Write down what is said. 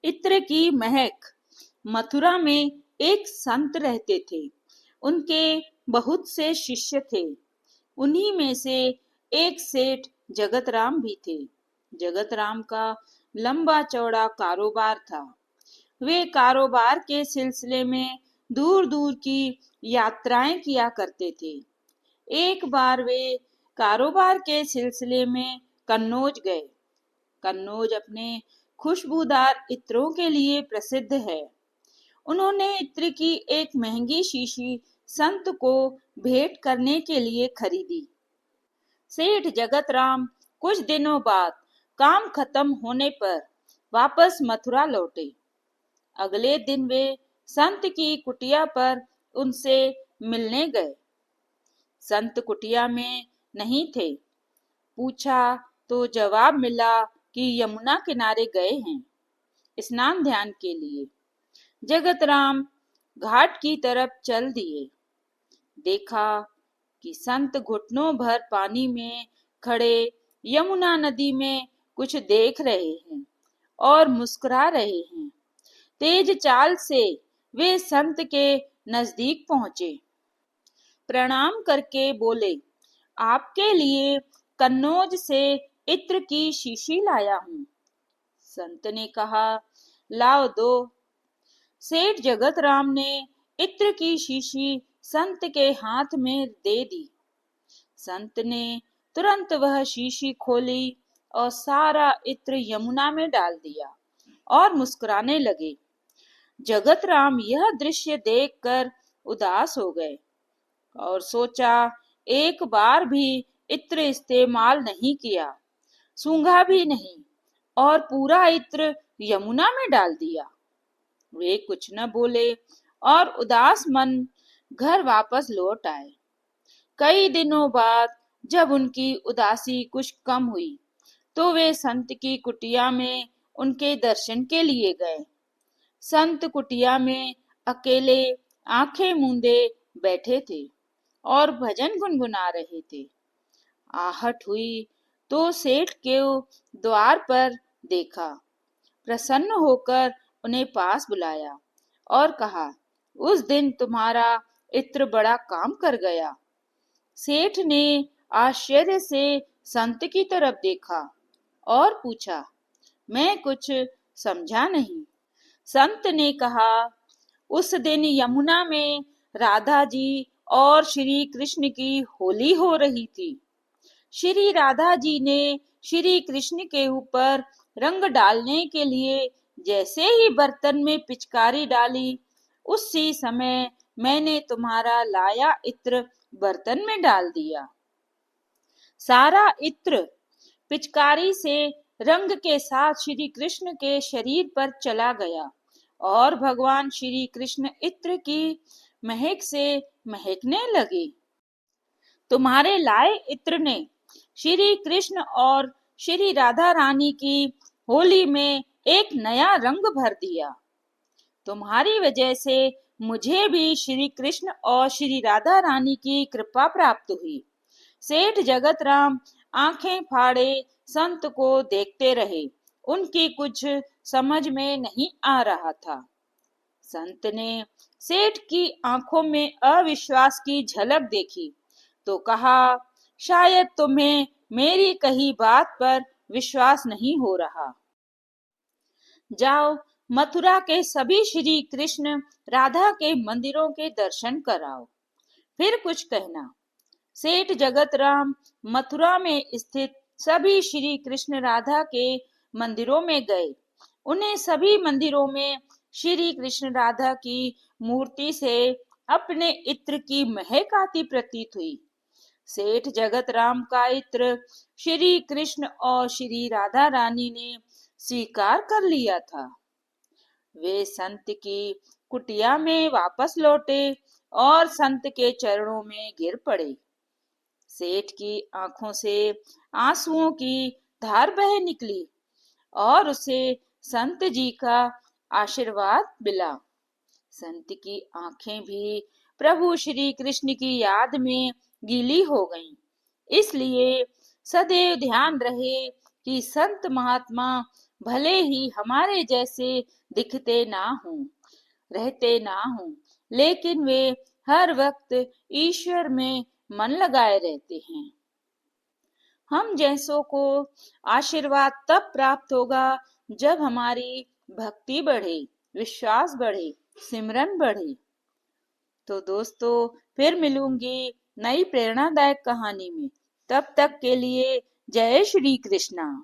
इत्र की महक। मथुरा में एक संत रहते थे। उनके बहुत से शिष्य थे। उन्हीं में से एक सेठ जगतराम भी थे। जगतराम का लंबा चौड़ा कारोबार था। वे कारोबार के सिलसिले में दूर दूर की यात्राएं किया करते थे। एक बार वे कारोबार के सिलसिले में कन्नौज गए। कन्नौज अपने खुशबूदार इत्रों के लिए प्रसिद्ध है। उन्होंने इत्र की एक महंगी शीशी संत को भेंट करने के लिए खरीदी। सेठ जगतराम कुछ दिनों बाद काम खत्म होने पर वापस मथुरा लौटे। अगले दिन वे संत की कुटिया पर उनसे मिलने गए। संत कुटिया में नहीं थे। पूछा तो जवाब मिला कि यमुना किनारे गए हैं स्नान ध्यान के लिए। जगतराम घाट की तरफ चल दिए। देखा कि संत घुटनों भर पानी में खड़े यमुना नदी में कुछ देख रहे हैं और मुस्कुरा रहे हैं। तेज चाल से वे संत के नजदीक पहुंचे। प्रणाम करके बोले, आपके लिए कन्नौज से इत्र की शीशी लाया हूँ। संत ने कहा, लाओ दो। सेठ जगतराम ने इत्र की शीशी संत के हाथ में दे दी। संत ने तुरंत वह शीशी खोली और सारा इत्र यमुना में डाल दिया और मुस्कुराने लगे। जगतराम यह दृश्य देखकर उदास हो गए और सोचा, एक बार भी इत्र इस्तेमाल नहीं किया, सूंघा भी नहीं और पूरा इत्र यमुना में डाल दिया। वे कुछ न बोले और उदास मन घर वापस लौट आए। कई दिनों बाद जब उनकी उदासी कुछ कम हुई तो वे संत की कुटिया में उनके दर्शन के लिए गए। संत कुटिया में अकेले आंखें मूंदे बैठे थे और भजन गुनगुना रहे थे। आहट हुई तो सेठ के द्वार पर देखा। प्रसन्न होकर उन्हें पास बुलाया और कहा, उस दिन तुम्हारा इत्र बड़ा काम कर गया। सेठ ने आश्चर्य से संत की तरफ देखा और पूछा, मैं कुछ समझा नहीं। संत ने कहा, उस दिन यमुना में राधा जी और श्री कृष्ण की होली हो रही थी। श्री राधा जी ने श्री कृष्ण के ऊपर रंग डालने के लिए जैसे ही बर्तन में पिचकारी डाली, उसी समय मैंने तुम्हारा लाया इत्र बर्तन में डाल दिया। सारा इत्र पिचकारी से रंग के साथ श्री कृष्ण के शरीर पर चला गया और भगवान श्री कृष्ण इत्र की महक से महकने लगे। तुम्हारे लाए इत्र ने श्री कृष्ण और श्री राधा रानी की होली में एक नया रंग भर दिया। तुम्हारी वजह से मुझे भी श्री कृष्ण और श्री राधा रानी की कृपा प्राप्त हुई। सेठ जगतराम आंखें फाड़े संत को देखते रहे। उनकी कुछ समझ में नहीं आ रहा था। संत ने सेठ की आंखों में अविश्वास की झलक देखी तो कहा, शायद तुम्हें मेरी कही बात पर विश्वास नहीं हो रहा। जाओ मथुरा के सभी श्री कृष्ण राधा के मंदिरों के दर्शन कराओ, फिर कुछ कहना। सेठ जगतराम मथुरा में स्थित सभी श्री कृष्ण राधा के मंदिरों में गए। उन्हें सभी मंदिरों में श्री कृष्ण राधा की मूर्ति से अपने इत्र की महक आती प्रतीत हुई। सेठ जगतराम का इत्र श्री कृष्ण और श्री राधा रानी ने स्वीकार कर लिया था। वे संत की कुटिया में वापस लौटे और संत के चरणों में गिर पड़े। सेठ की आंखों से आंसुओं की धार बह निकली और उसे संत जी का आशीर्वाद मिला। संत की आंखें भी प्रभु श्री कृष्ण की याद में गीली हो गईं। इसलिए सदैव ध्यान रहे कि संत महात्मा भले ही हमारे जैसे दिखते ना हों, रहते ना हों, लेकिन वे हर वक्त ईश्वर में मन लगाए रहते हैं। हम जैसों को आशीर्वाद तब प्राप्त होगा जब हमारी भक्ति बढ़े, विश्वास बढ़े, सिमरन बढ़े। तो दोस्तों, फिर मिलूंगी नई प्रेरणादायक कहानी में। तब तक के लिए जय श्री कृष्णा।